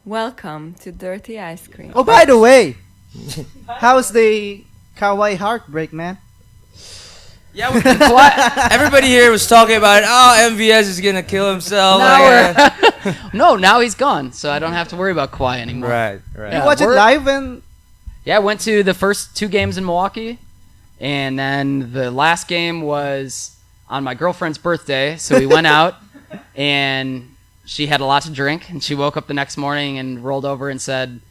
Welcome to Dirty Ice Cream. Oh, by the way, how's the Kawhi heartbreak, man? Yeah, everybody here was talking about, MVS is gonna kill himself. No, now he's gone, so I don't have to worry about Kawhi anymore. Right. You watch it live and Yeah, I went to the first 2 games in Milwaukee, and then the last game was on my girlfriend's birthday, so we went out, and she had a lot to drink, and she woke up the next morning and rolled over and said,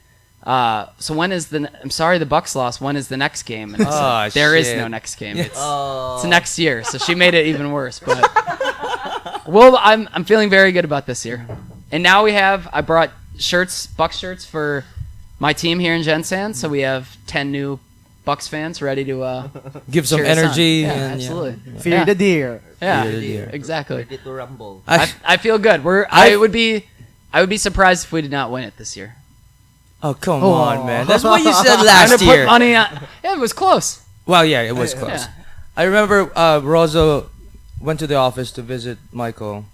so when is I'm sorry the Bucks lost, when is the next game? And I said, there is no next game. It's next year, so she made it even worse. But well, I'm feeling very good about this year. And now I brought Bucks shirts for my team here in Gensan, so we have 10 new Bucks fans ready to give some cheer us on. energy. Yeah, and, absolutely. fear the deer. Yeah, Fear the deer. exactly. Ready to rumble. I feel good. I would be surprised if we did not win it this year. Oh, come on, man. That's what you said last I'm gonna year. put money on. Yeah, it was close. Well, yeah, it was close. Yeah. I remember Rozo went to the office to visit Michael.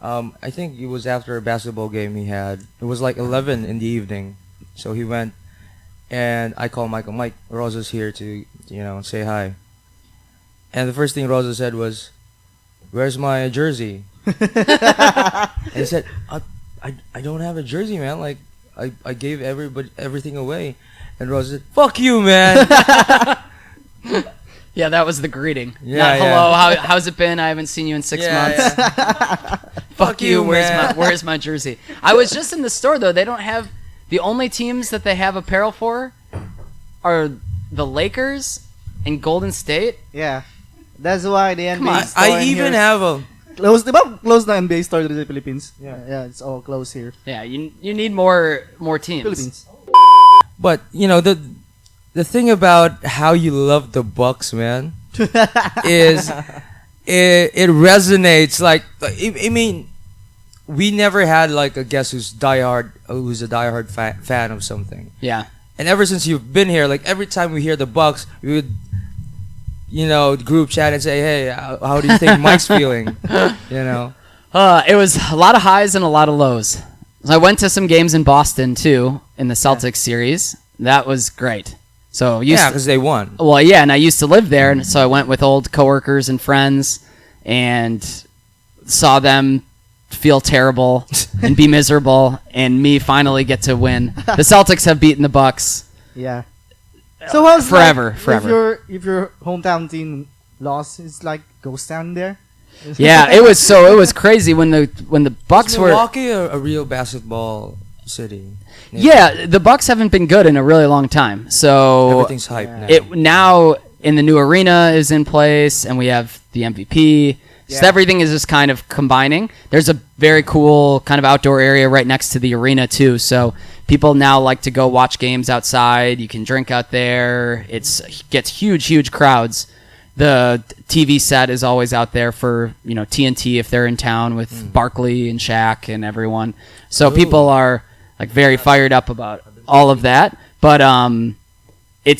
I think it was after a basketball game he had. It was like 11 in the evening. So he went, and I called Michael. Mike, Rozo's here to, say hi. And the first thing Rozo said was, "Where's my jersey?" And he said, I don't have a jersey, man. Like, I gave everything away. And Rose said, "Fuck you, man." Yeah, that was the greeting. Yeah, Not, yeah. hello, how's it been? I haven't seen you in 6 months. Fuck you, man. where's my jersey? I was just in the store, though. They don't have... The only teams that they have apparel for are the Lakers and Golden State. Yeah, that's why the Come NBA on, store I in even here have a... closed the NBA store in the Philippines. Yeah, it's all closed here. Yeah, you need more teams. Philippines. But, the thing about how you love the Bucks, man, is it resonates. Like, I mean, we never had like a guest who's a diehard fan of something. Yeah. And ever since you've been here, like every time we hear the Bucks, we would, group chat and say, "Hey, how do you think Mike's feeling?" It was a lot of highs and a lot of lows. So I went to some games in Boston too in the Celtics series. That was great. So because they won. Well, yeah, and I used to live there, and so I went with old coworkers and friends, and saw them feel terrible and be miserable, and me finally get to win. The Celtics have beaten the Bucks. Yeah. So how's forever. If your hometown team lost, it's like ghost town there. Yeah, it was crazy when the Bucks Is were. Milwaukee a real basketball city? Yeah, the Bucks haven't been good in a really long time. So Everything's hype now. Now in the new arena is in place, and we have the MVP. So Yeah. everything is just kind of combining. There's a very cool kind of outdoor area right next to the arena too. So people now like to go watch games outside. You can drink out there. It gets huge crowds. The TV set is always out there for TNT if they're in town with Barkley and Shaq and everyone. So people are like very fired up about all of that. But it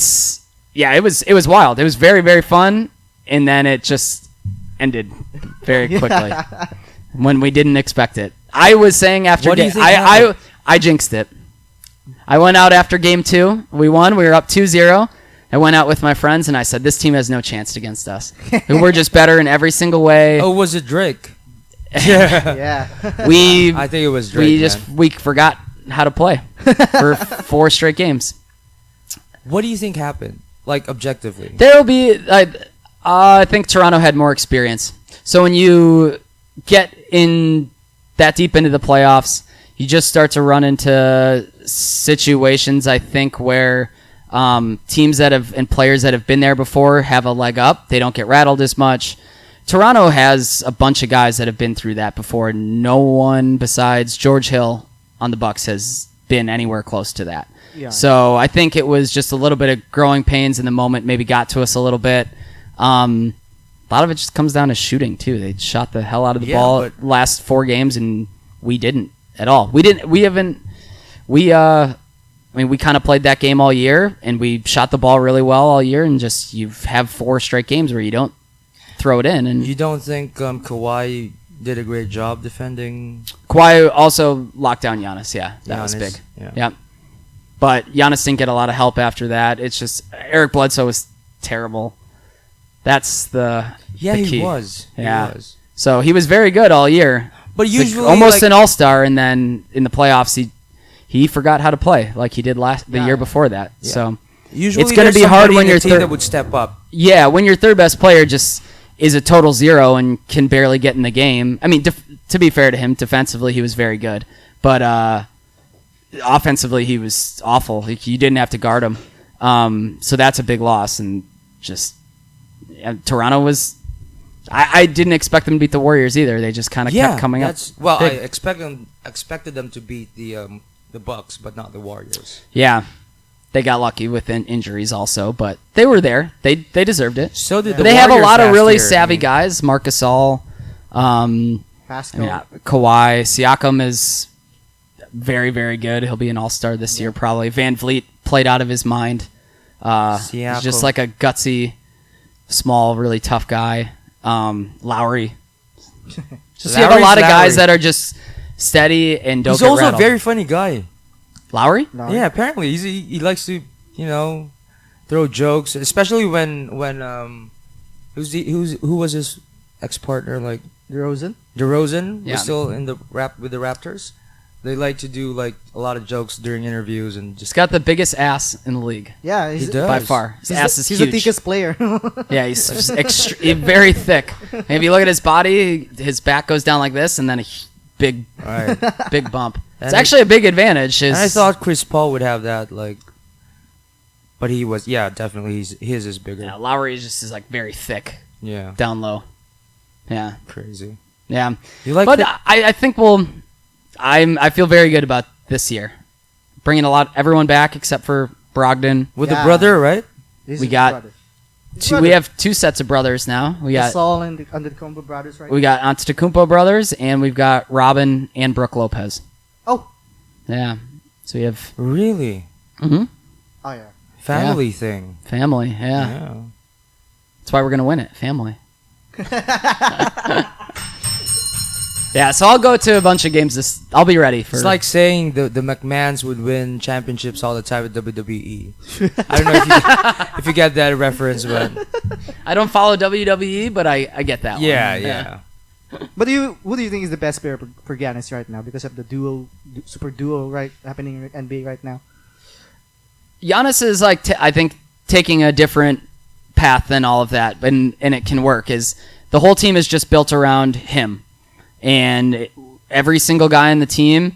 was wild. It was very, very fun, and then it just ended very quickly when we didn't expect it. I was saying after What do you game, think I jinxed it. I went out after game 2. We won. We were up 2-0. I went out with my friends, and I said, this team has no chance against us. We're just better in every single way. Oh, was it Drake? Yeah. I think it was Drake. We forgot how to play for 4 straight games. What do you think happened? Like, objectively? There'll be... I think Toronto had more experience. So when you get in that deep into the playoffs, you just start to run into situations, I think, where teams and players that have been there before have a leg up. They don't get rattled as much. Toronto has a bunch of guys that have been through that before. No one besides George Hill on the Bucks has been anywhere close to that. Yeah. So I think it was just a little bit of growing pains in the moment, maybe got to us a little bit. A lot of it just comes down to shooting too. They shot the hell out of the ball last 4 games, and we didn't at all. We kind of played that game all year, and we shot the ball really well all year, and just you have 4 straight games where you don't throw it in. And you don't think Kawhi did a great job defending. Kawhi also locked down Giannis. Yeah, that was Giannis, big. yeah. Yep. But Giannis didn't get a lot of help after that. It's just Eric Bledsoe was terrible. That's the Yeah, the he key. was. Yeah. He was. So he was very good all year. But Like, usually, almost like, an all-star, and then in the playoffs he forgot how to play like he did the year before that. Yeah. So usually it's gonna there's be hard somebody when in the you're team third. that would step up. Yeah, when your third best player just is a total zero and can barely get in the game. I mean, to be fair to him, defensively he was very good, but offensively he was awful. You didn't have to guard him, so that's a big loss. And just Toronto was. I didn't expect them to beat the Warriors either. They just kind of kept coming up. Well, I big. expected them to beat the Bucks, but not the Warriors. Yeah, they got lucky with injuries also, but they were there. They deserved it. So did But the they have a Warriors lot of last really year. savvy guys. Marc Gasol, Pascal. yeah, Kawhi, Siakam is very, very good. He'll be an all-star this year probably. Van Vliet played out of his mind. He's Siakam. just like a gutsy, small, really tough guy. Lowry. Just you have a lot of guys that are just steady and don't He's get also rattled. a very funny guy. Lowry? No. Yeah, apparently he likes to throw jokes, especially when who was his ex-partner, like DeRozan. DeRozan Yeah. was still in the with the Raptors. They like to do like a lot of jokes during interviews and He's just got the biggest ass in the league Yeah, he he's, does. by far. His ass is he's huge. the thickest player. Yeah, he's just very thick. And if you look at his body, his back goes down like this, and then a big, Alright. big bump. It's And actually a big advantage. And I thought Chris Paul would have that, like, but he was, yeah, definitely his is bigger. yeah, Lowry is like very thick Yeah, down low. Yeah, crazy. yeah. You like But that? I think I feel very good about this year, bringing everyone back except for Brogdon. With Yeah. the brother, right? This We is got- his brother. His We brother. have two sets of brothers now. We got Gasol and the Antetokounmpo brothers, right? we got Antetokounmpo brothers, and we've got Robin and Brooke Lopez. Oh. Yeah, so we have Really? mhm, Oh yeah. Family thing. family. Yeah, Yeah. that's why we're gonna win it. Family. Yeah, so I'll go to a bunch of games. I'll be ready for. It's like saying the McMahons would win championships all the time with WWE. I don't know if you get that reference, but I don't follow WWE, but I get that one. yeah. But who do you think is the best player for Giannis right now because of the super duo right happening in NBA right now? Giannis is like I think taking a different path than all of that, and it can work. Is the whole team is just built around him, and every single guy in the team.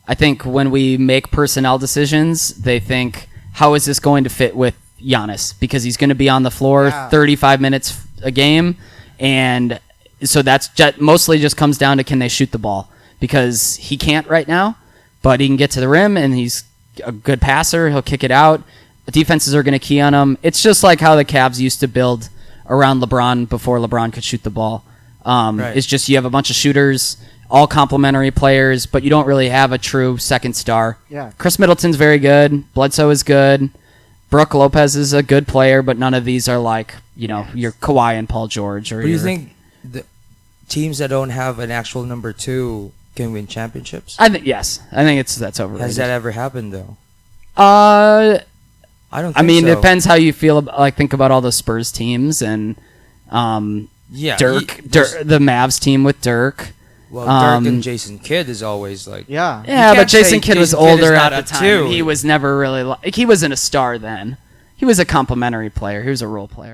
I think when we make personnel decisions, they think, how is this going to fit with Giannis? Because he's going to be on the floor Yeah. 35 minutes a game, and so that's mostly just comes down to can they shoot the ball, because he can't right now, but he can get to the rim and he's a good passer. He'll kick it out. The defenses are going to key on him. It's just like how the Cavs used to build around LeBron before LeBron could shoot the ball. Right. It's just you have a bunch of shooters, all complementary players, but you don't really have a true second star. Yeah. Chris Middleton's very good. Bledsoe is good. Brooke Lopez is a good player, but none of these are like, your Kawhi and Paul George. Or But do you your- think the teams that don't have an actual number 2 can win championships? I think yes. I think that's overrated. Has that ever happened though? Uh, I don't. Think I mean, so. it depends how you feel. Think about all the Spurs teams and Yeah, Dirk, the Mavs team with Dirk. Well, Dirk Um, and Jason Kidd is always like. Yeah. Yeah, can't but Jason say Kidd was Jason Kidd is older not at a the time. two. He was never really he wasn't a star then. He was a complimentary player. He was a role player.